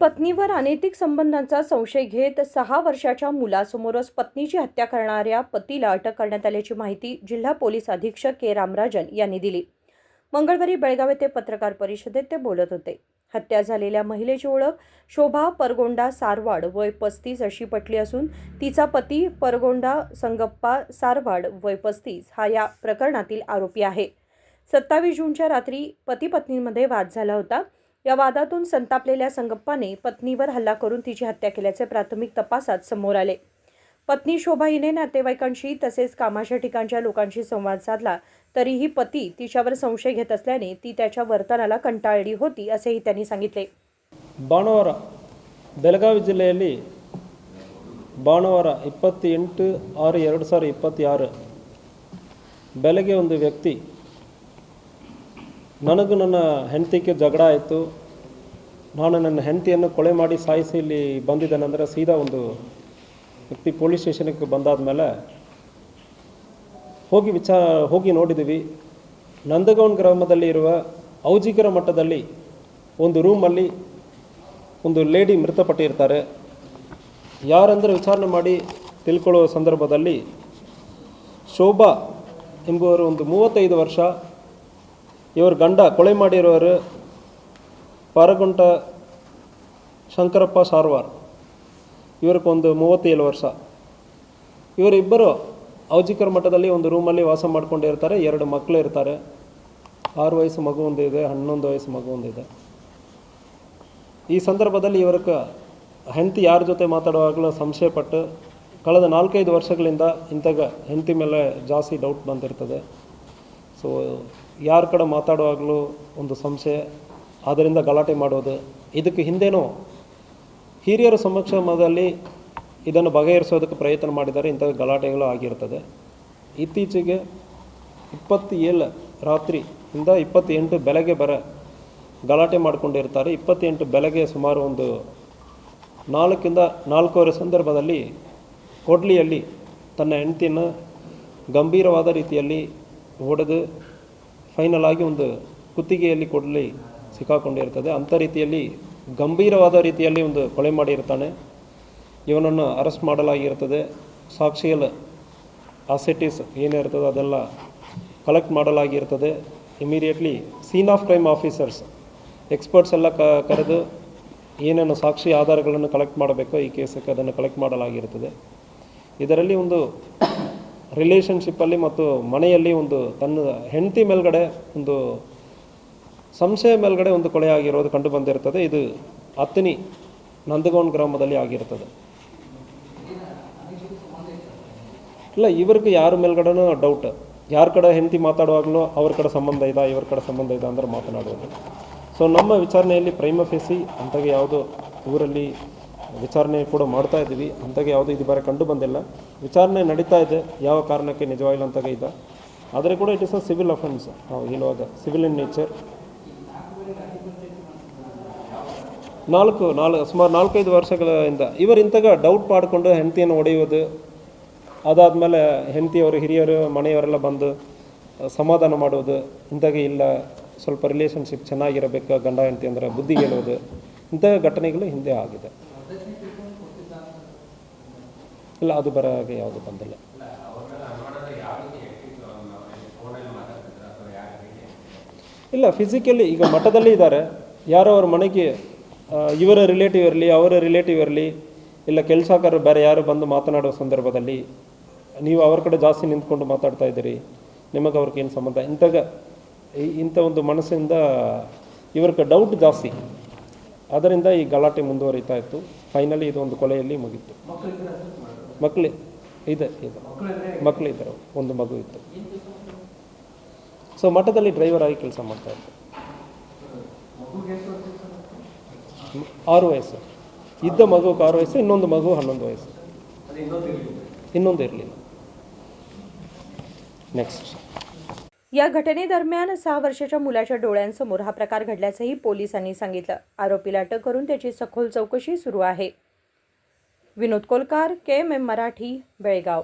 पत्नीवर अनैतिक संबंधांचा संशय घेत 6 वर्षाच्या मुलासमोरच पत्नीची हत्या करणाऱ्या पतीला अटक करण्यात आल्याची माहिती जिल्हा पोलीस अधीक्षक के रामराजन यांनी दिली। मंगळवारी बेळगाव येथे पत्रकार परिषदेत ते बोलत होते। हत्या झालेल्या महिलेची ओळख शोभा परगोंडा सारवाड वय 35 अशी पटली असून तिचा पती परगोंडा संगप्पा सारवाड वय 35 हा या प्रकरणातील आरोपी आहे। 27 जूनच्या रात्री पती पत्नींमध्ये वाद झाला होता। या वादातून संतापलेल्या संगप्पाने पत्नीवर हल्ला करून तिची हत्या केल्याचे प्राथमिक तपासात समोर आले। पत्नी शोभा हिने नातेवाईकांशी तसेच कामाच्या ठिकाणच्या लोकांशी संवाद साधला, तरीही पती तिच्यावर संशय घेत असल्याने ती त्याच्या वर्तनाला कंटाळली होती असेही त्यांनी सांगितले। ಭಾನುವಾರ ಬೆಳಗಾವಿ ಜಿಲ್ಲೆಯಲ್ಲಿ ಭಾನುವಾರ 28/6/2026 ಬೆಳಗ್ಗೆ ಒಂದು ವ್ಯಕ್ತಿ ನನಗೂ ನನ್ನ ಹೆಂಡತಿಗೆ ಜಗಳ ಆಯಿತು, ನಾನು ನನ್ನ ಹೆಂಡತಿಯನ್ನು ಕೊಲೆ ಮಾಡಿ ಸಾಯಿಸಿ ಇಲ್ಲಿ ಬಂದಿದ್ದೇನೆಂದರೆ ಸೀದಾ ಒಂದು ವ್ಯಕ್ತಿ ಪೊಲೀಸ್ ಸ್ಟೇಷನ್ಗೆ ಬಂದಾದ ಮೇಲೆ ಹೋಗಿ ನೋಡಿದ್ದೀವಿ। ನಂದಗೌನ್ ಗ್ರಾಮದಲ್ಲಿ ಇರುವ ಔಜಿಕರ ಮಟ್ಟದಲ್ಲಿ ಒಂದು ರೂಮಲ್ಲಿ ಒಂದು ಲೇಡಿ ಮೃತಪಟ್ಟಿರ್ತಾರೆ। ಯಾರೆಂದರೆ ವಿಚಾರಣೆ ಮಾಡಿ ತಿಳ್ಕೊಳ್ಳುವ ಸಂದರ್ಭದಲ್ಲಿ ಶೋಭಾ ಎಂಬುವರು ಒಂದು 35 ವರ್ಷ, ಇವರು ಗಂಡ ಕೊಲೆ ಮಾಡಿರೋರು ಪರಗುಂಟ ಶಂಕರಪ್ಪ ಸಾರವಾರ್, ಇವರಿಗೊಂದು 37 ವರ್ಷ। ಇವರಿಬ್ಬರು ಔಜಿಕರ ಮಠದಲ್ಲಿ ಒಂದು ರೂಮಲ್ಲಿ ವಾಸ ಮಾಡ್ಕೊಂಡಿರ್ತಾರೆ। 2 ಮಕ್ಕಳು ಇರ್ತಾರೆ, 6 ವಯಸ್ಸು ಮಗು ಒಂದಿದೆ, 11 ವಯಸ್ಸು ಮಗು ಒಂದಿದೆ। ಈ ಸಂದರ್ಭದಲ್ಲಿ ಇವರಿಗೆ ಹೆಂಡತಿ ಯಾರ ಜೊತೆ ಮಾತಾಡುವಾಗಲೂ ಸಂಶಯಪಟ್ಟು ಕಳೆದ 4-5 ವರ್ಷಗಳಿಂದ ಇಂಥಗ ಹೆಂಡತಿ ಮೇಲೆ ಜಾಸ್ತಿ ಡೌಟ್ ಬಂದಿರ್ತದೆ। ಸೊ ಯಾರ ಕಡೆ ಮಾತಾಡುವಾಗಲೂ ಒಂದು ಸಂಶಯ, ಆದ್ದರಿಂದ ಗಲಾಟೆ ಮಾಡೋದು। ಇದಕ್ಕೆ ಹಿಂದೆನೂ ಹಿರಿಯರ ಸಮಕ್ಷಮದಲ್ಲಿ ಇದನ್ನು ಬಗೆಹರಿಸೋದಕ್ಕೆ ಪ್ರಯತ್ನ ಮಾಡಿದ್ದಾರೆ, ಇಂಥ ಗಲಾಟೆಗಳು ಆಗಿರ್ತದೆ। ಇತ್ತೀಚೆಗೆ 27 ರಾತ್ರಿಯಿಂದ 28 ಬೆಳಗ್ಗೆ ಗಲಾಟೆ ಮಾಡಿಕೊಂಡಿರ್ತಾರೆ। 28 ಬೆಳಗ್ಗೆ ಸುಮಾರು ಒಂದು 4ರಿಂದ 4:15 ಸಂದರ್ಭದಲ್ಲಿ ಕೊಡ್ಲಿಯಲ್ಲಿ ತನ್ನ ಹೆಂಡತಿಯನ್ನು ಗಂಭೀರವಾದ ರೀತಿಯಲ್ಲಿ ಹೊಡೆದು ಫೈನಲ್ ಆಗಿ ಒಂದು ಕುತ್ತಿಗೆಯಲ್ಲಿ ಕೊಡ್ಲಿ ಸಿಕ್ಕಾಕೊಂಡಿರ್ತದೆ। ಅಂಥ ರೀತಿಯಲ್ಲಿ ಗಂಭೀರವಾದ ರೀತಿಯಲ್ಲಿ ಒಂದು ಕೊಲೆ ಮಾಡಿರ್ತಾನೆ। ಇವನನ್ನು ಅರೆಸ್ಟ್ ಮಾಡಲಾಗಿರ್ತದೆ। ಸಾಕ್ಷಿಯಲ್ ಅಸೆಟಿಸ್ ಏನಿರ್ತದೆ ಅದೆಲ್ಲ ಕಲೆಕ್ಟ್ ಮಾಡಲಾಗಿರ್ತದೆ। Immediately scene of crime officers experts ಎಲ್ಲ ಕರೆದು ಏನೇನು ಸಾಕ್ಷಿ ಆಧಾರಗಳನ್ನು ಕಲೆಕ್ಟ್ ಮಾಡಬೇಕೋ ಈ ಕೇಸಕ್ಕೆ ಅದನ್ನು ಕಲೆಕ್ಟ್ ಮಾಡಲಾಗಿರ್ತದೆ। ಇದರಲ್ಲಿ ಒಂದು ರಿಲೇಷನ್ಶಿಪ್ಪಲ್ಲಿ ಮತ್ತು ಮನೆಯಲ್ಲಿ ಒಂದು ತನ್ನ ಹೆಂಡತಿ ಮೇಲ್ಗಡೆ ಒಂದು ಸಂಶಯ ಮೇಲ್ಗಡೆ ಒಂದು ಕೊಲೆ ಆಗಿರೋದು ಕಂಡು ಬಂದಿರ್ತದೆ। ಇದು ಅತ್ತನಿ ನಂದಗೌನ್ ಗ್ರಾಮದಲ್ಲಿ ಆಗಿರ್ತದೆ। ಇಲ್ಲ, ಇವ್ರಿಗೆ ಯಾರ ಮೇಲ್ಗಡೆನೂ ಡೌಟ್, ಯಾರ ಕಡೆ ಹೆಂಡತಿ ಮಾತಾಡುವಾಗಲೂ ಅವ್ರ ಕಡೆ ಸಂಬಂಧ ಇದೆ, ಇವ್ರ ಕಡೆ ಸಂಬಂಧ ಇದೆ ಅಂದ್ರೆ ಮಾತನಾಡೋದು। ಸೊ ನಮ್ಮ ವಿಚಾರಣೆಯಲ್ಲಿ ಪ್ರೈಮ ಫೇಸಿ ಅಂತಾಗೆ ಯಾವುದೋ ಊರಲ್ಲಿ ವಿಚಾರಣೆ ಕೂಡ ಮಾಡ್ತಾ ಇದ್ದೀವಿ, ಅಂತಾಗೆ ಯಾವುದೋ ಇದುವರೆ ಕಂಡು ಬಂದಿಲ್ಲ। ವಿಚಾರಣೆ ನಡೀತಾ ಇದೆ, ಯಾವ ಕಾರಣಕ್ಕೆ ನಿಜವಾಗಿಲ್ಲ ಅಂತಾಗೆ ಇದೆ, ಆದರೆ ಕೂಡ it is a civil offence. ನಾವು ಹೇಳುವಾಗ ಸಿವಿಲ್ ಇನ್ ನೇಚರ್। ಸುಮಾರು 4-5 ವರ್ಷಗಳಿಂದ ಇವರು ಇಂತಾಗ ಡೌಟ್ ಮಾಡಿಕೊಂಡು ಹೆಂಡತಿಯನ್ನು ಹೊಡೆಯೋದು, ಅದಾದಮೇಲೆ ಹೆಂಡತಿಯವರು ಹಿರಿಯರು ಮನೆಯವರೆಲ್ಲ ಬಂದು ಸಮಾಧಾನ ಮಾಡೋದು, ಇಂತಾಗೆ ಇಲ್ಲ ಸ್ವಲ್ಪ ರಿಲೇಷನ್ಶಿಪ್ ಚೆನ್ನಾಗಿರಬೇಕು ಗಂಡ ಹೆಂಡತಿ ಅಂದರೆ ಬುದ್ಧಿ ಹೇಳೋದು, ಇಂಥ ಘಟನೆಗಳು ಹಿಂದೆ ಆಗಿದೆ। ಇಲ್ಲ, ಅದು ಬರೋಗೆ ಯಾವುದು ಬಂದಿಲ್ಲ। ಇಲ್ಲ, ಫಿಸಿಕಲಿ ಈಗ ಮಠದಲ್ಲಿ ಇದ್ದಾರೆ, ಯಾರೋ ಅವ್ರ ಮನೆಗೆ ಇವರ ರಿಲೇಟಿವ್ ಇರಲಿ ಅವರ ರಿಲೇಟಿವ್ ಇರಲಿ ಇಲ್ಲ ಕೆಲಸಗಾರರು ಬೇರೆ ಯಾರು ಬಂದು ಮಾತನಾಡೋ ಸಂದರ್ಭದಲ್ಲಿ ನೀವು ಅವ್ರ ಕಡೆ ಜಾಸ್ತಿ ನಿಂತ್ಕೊಂಡು ಮಾತಾಡ್ತಾ ಇದ್ದೀರಿ, ನಿಮಗೆ ಅವ್ರಿಗೇನು ಸಂಬಂಧ, ಇಂಥ ಒಂದು ಮನಸ್ಸಿಂದ ಇವ್ರಿಗೆ ಡೌಟ್ ಜಾಸ್ತಿ, ಅದರಿಂದ ಈ ಗಲಾಟೆ ಮುಂದುವರಿತಾ ಇತ್ತು। ಫೈನಲಿ ಇದು ಒಂದು ಕೊಲೆಯಲ್ಲಿ ಮುಗೀತು। ಮಕ್ಕಳಿದ್ದರು, ಒಂದು ಮಗು ಇತ್ತು। ಸೊ ಮಠದಲ್ಲಿ ಡ್ರೈವರ್ ಆಗಿ ಕೆಲಸ ಮಾಡ್ತಾ ಇತ್ತು। 6 ವಯಸ್ಸು ಇದ್ದ ಮಗುಗೆ 6 ವಯಸ್ಸು, ಇನ್ನೊಂದು ಮಗು 11 ವಯಸ್ಸು, ಇನ್ನೊಂದು इरलिಲ್ಲ। नेक्स्ट। या घटनेदरम्यान 6 वर्षाच्या मुलाच्या डोळ्यांसमोर हा प्रकार घडल्याचंही पोलिसांनी सांगितलं। आरोपीला अटक करून त्याची सखोल चौकशी सुरू आहे। विनोद कोलकार, KMM मराठी, बेळगाव।